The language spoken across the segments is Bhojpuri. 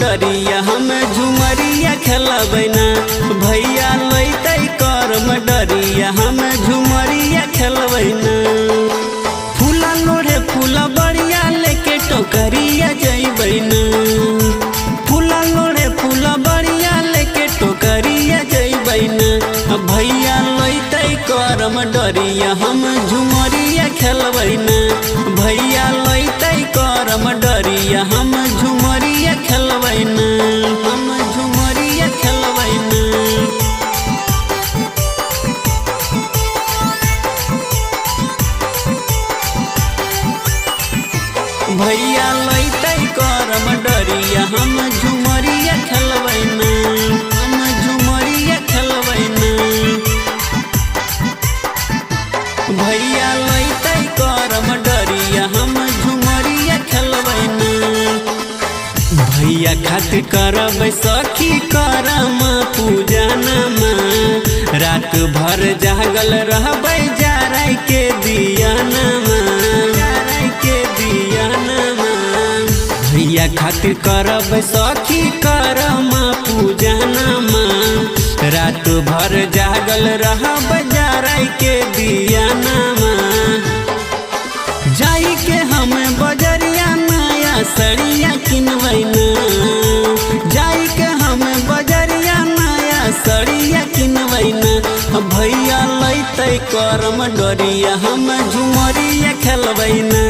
डरिया हम झुमरिया खेलबैना भैया लैतै करम डरिया हम झुमरिया खेलबैना। फूला लोढ़े फूला बड़िया लेके टोकरिया जइबैना। फूला लोढ़े फूला बड़िया लेके टोकरिया जइबैना भैया लैतै करम डरिया हम झुमरिया खेलबैना। भैया लैतै करम डरिया हम झुमरिया खेलबैना। हम झुमरिया खेलबैना। भैया लैतै करम डरिया हम झुमरिया खेलबैना। हम झुमरिया खेलबैना। भैया लैतै करम डरिया हम झुमरिया खेलबैना। भैया खातिर करब सखी करम पूजनमा रात भर जागल रहबै जारै के दियानमा। भैया खातिर करब सखी करम पूजनमा रात भर जागल रहब जारै के दियानमा। जाई के हम बजरिया नया सड़िया किनबैना। जाई के हम बजरिया नया सड़िया किनबैना भैया लैतै करम डरिया हम झुमरिया खेलबैना।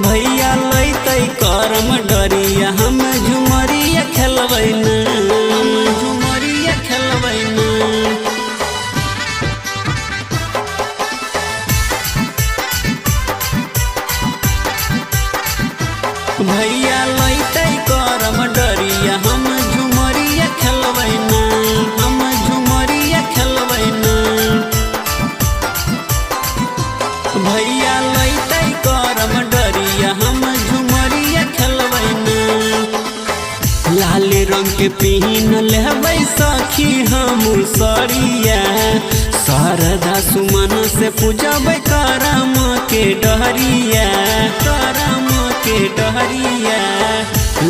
भैया लैतै करम डरिया हम झुमरिया खेलबैना। हम झुमरिया खेलबैना। भैया लैतै करम डरिया हम झुमरिया खेलबैना। हम झुमरिया खेलबैना। भैया लैतै करम डरिया हम झुमरिया खेलबैना। लाल रंग के पीन लेबै सखी हम सड़िया शारदा सुमन से पूजबै करम के डरिया। करम के डरिया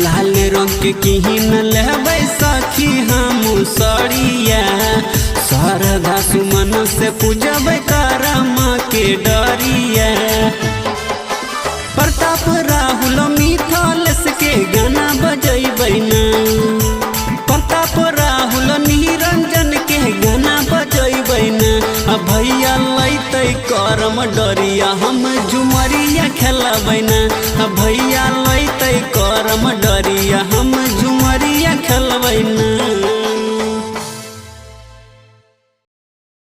लाल रंग के किहिन लेबै सखी हम सड़िया शारदा सुमन से पूजबै करम के डरिया। प्रताप राहुल मिथलेश के गाना बजैबैना। प्रताप राहुल निरंजन के गाना बजैबैना भैया लैतै करम डरिया हम झुमरिया खेलबैना। भैया लैतै करम डरिया हम झुमरिया खेलबैना।